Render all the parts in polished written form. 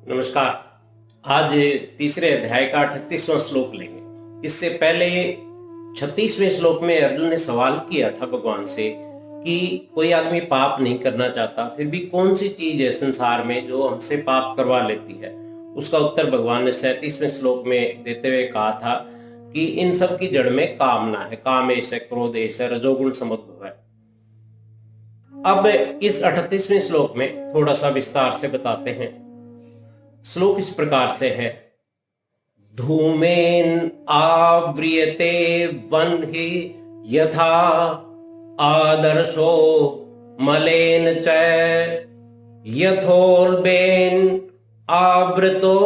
नमस्कार। आज तीसरे अध्याय का 38वां श्लोक लेंगे। इससे पहले 36वें श्लोक में अर्जुन ने सवाल किया था भगवान से कि कोई आदमी पाप नहीं करना चाहता, फिर भी कौन सी चीज है संसार में जो हमसे पाप करवा लेती है। उसका उत्तर भगवान ने 37वें श्लोक में देते हुए कहा था कि इन सब की जड़ में कामना है। काम ऐसे क्रोध ऐसे रजोगुण समुद्भव है। अब इस 38वें श्लोक में थोड़ा सा विस्तार से बताते हैं। श्लोक इस प्रकार से है। धूमेन आव्रियते वह्नि यथा आदर्शो मलेन च यथोल्बेन आवृतो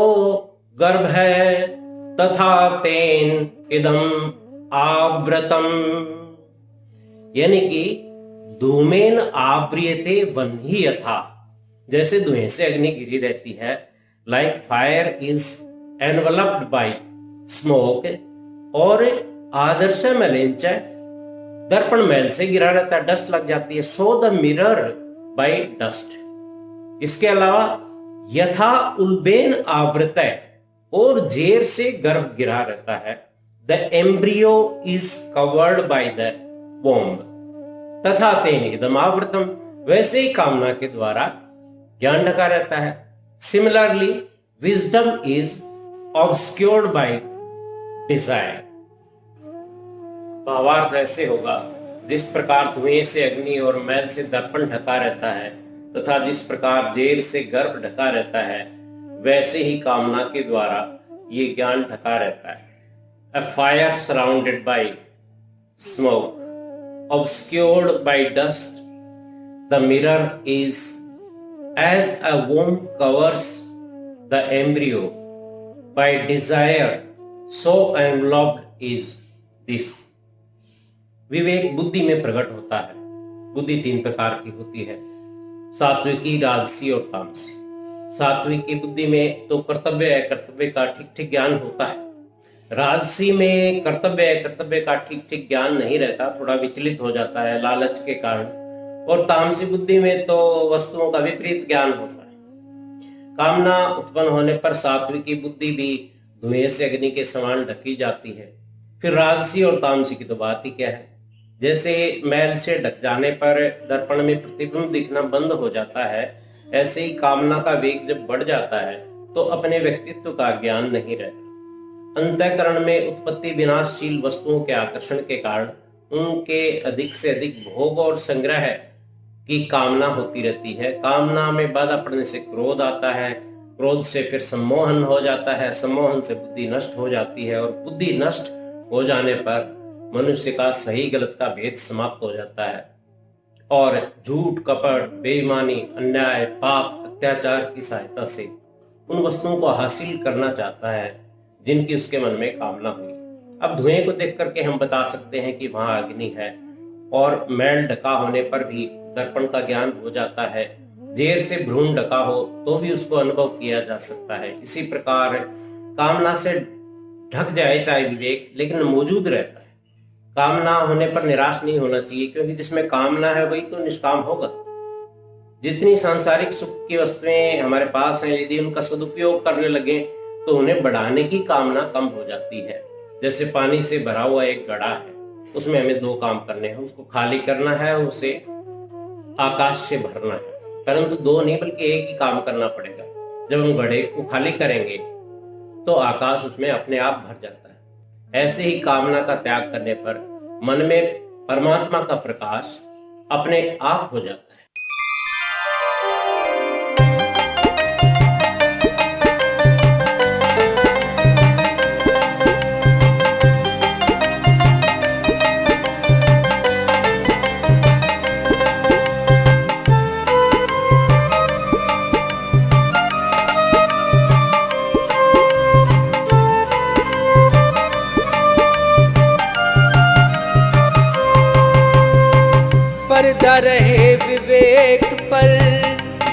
गर्भः तथा तेन इदम आवृतम। यानी कि धूमेन आव्रियते वह्नि यथा, जैसे धुएं से अग्नि घिरी रहती है। Like fire is enveloped by smoke, और आदर्श मलिंच, दर्पण मैल से गिरा रहता है, डस्ट लग जाती है। So the mirror by dust. इसके अलावा यथा उल्बेन आवृत, और जेर से गर्भ गिरा रहता है। The embryo is covered by the womb तथा तेन इदम आवृतम, वैसे ही कामना के द्वारा ज्ञान ढका रहता है। Similarly, wisdom is obscured by desire। भावार्थ ऐसे होगा, जिस प्रकार धुएं से अग्नि और मैल से दर्पण ढका रहता है तथा जिस प्रकार जेर से गर्भ ढका रहता है, वैसे ही कामना के द्वारा ये ज्ञान ढका रहता है। A fire surrounded by smoke, obscured by dust, the mirror is as a womb covers the embryo by desire, so enveloped is this। विवेक बुद्धि में प्रकट होता है। बुद्धि 3 प्रकार की होती है, सात्विकी, राजसी और तामसी। सात्विकी बुद्धि में तो कर्तव्य कर्तव्य का ठीक ठीक ज्ञान होता है। राजसी में कर्तव्य कर्तव्य का ठीक ठीक ज्ञान नहीं रहता, थोड़ा विचलित हो जाता है लालच के कारण। और तामसी बुद्धि में तो वस्तुओं का विपरीत ज्ञान होता है। कामना उत्पन्न होने पर सात्विकी बुद्धि भी धुएं से अग्नि के समान ढकी जाती है। फिर राजसी और तामसी की तो बात ही क्या है। जैसे मैल से ढक जाने पर दर्पण में प्रतिबिंब दिखना बंद हो जाता है, ऐसे ही कामना का वेग जब बढ़ जाता है तो अपने व्यक्तित्व का ज्ञान नहीं रहता। अंतःकरण में उत्पत्ति विनाशशील वस्तुओं के आकर्षण के कारण उनके अधिक से अधिक भोग और संग्रह की कामना होती रहती है। कामना में बाधा पड़ने से क्रोध आता है, क्रोध से फिर सम्मोहन हो जाता है, सम्मोहन से बुद्धि नष्ट हो जाती है, और बुद्धि नष्ट हो जाने पर मनुष्य का सही गलत का भेद समाप्त हो जाता है और झूठ, कपट, बेईमानी, अन्याय, पाप, अत्याचार की सहायता से उन वस्तुओं को हासिल करना चाहता है जिनकी उसके मन में कामना हुई। अब धुएं को देख करके हम बता सकते हैं कि वहां अग्नि है, और मैल ढका होने पर भी दर्पण का ज्ञान हो जाता है। जेर से भ्रूण ढका हो तो भी उसको अनुभव किया जा सकता है। इसी प्रकार कामना से ढक जाए चाहे विवेक, लेकिन मौजूद रहता है। कामना होने पर निराश नहीं होना चाहिए, क्योंकि जिसमें कामना है वही तो निष्काम होगा। जितनी सांसारिक सुख की वस्तुएं हमारे पास हैं, यदि उनका सदुपयोग करने लगे तो उन्हें बढ़ाने की कामना कम हो जाती है। जैसे पानी से भरा हुआ एक घड़ा है, उसमें हमें 2 काम करने हैं, उसको खाली करना है और उसे आकाश से भरना है। परंतु 2 नहीं बल्कि एक ही काम करना पड़ेगा। जब हम घड़े को खाली करेंगे तो आकाश उसमें अपने आप भर जाता है। ऐसे ही कामना का त्याग करने पर मन में परमात्मा का प्रकाश अपने आप हो जाता है। पर्दा रहे विवेक पर,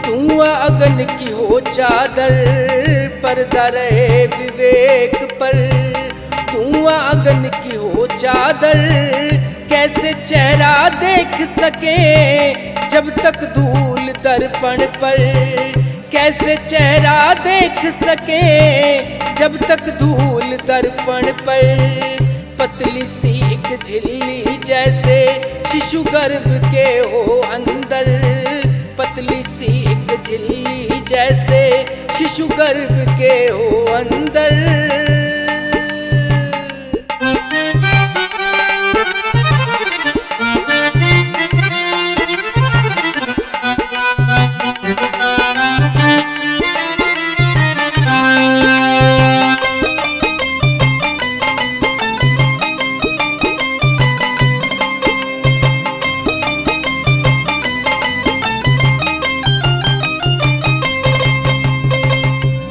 धुआं अगन की हो चादर। पर्दा रहे विवेक पर, धुआं अगन की हो चादर। कैसे चेहरा देख सके जब तक धूल दर्पण पर। कैसे चेहरा देख सके जब तक धूल दर्पण पर। पतली सी एक झिल्ली जैसे शिशु गर्भ के हो अंदर, पतली सी एक झिल्ली जैसे शिशु गर्भ के हो अंदर।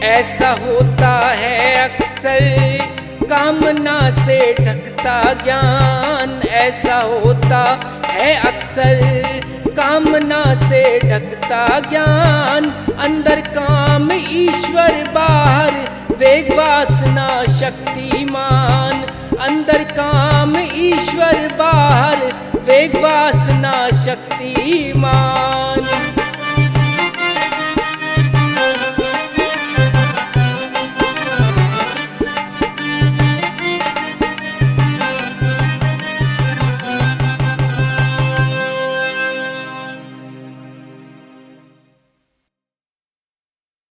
ऐसा होता है अक्सर कामना से ढकता ज्ञान, ऐसा होता है अक्सर कामना से ढकता ज्ञान। अंदर काम ईश्वर बाहर वेग वासना शक्तिमान, अंदर काम ईश्वर बाहर वेग वासना शक्तिमान।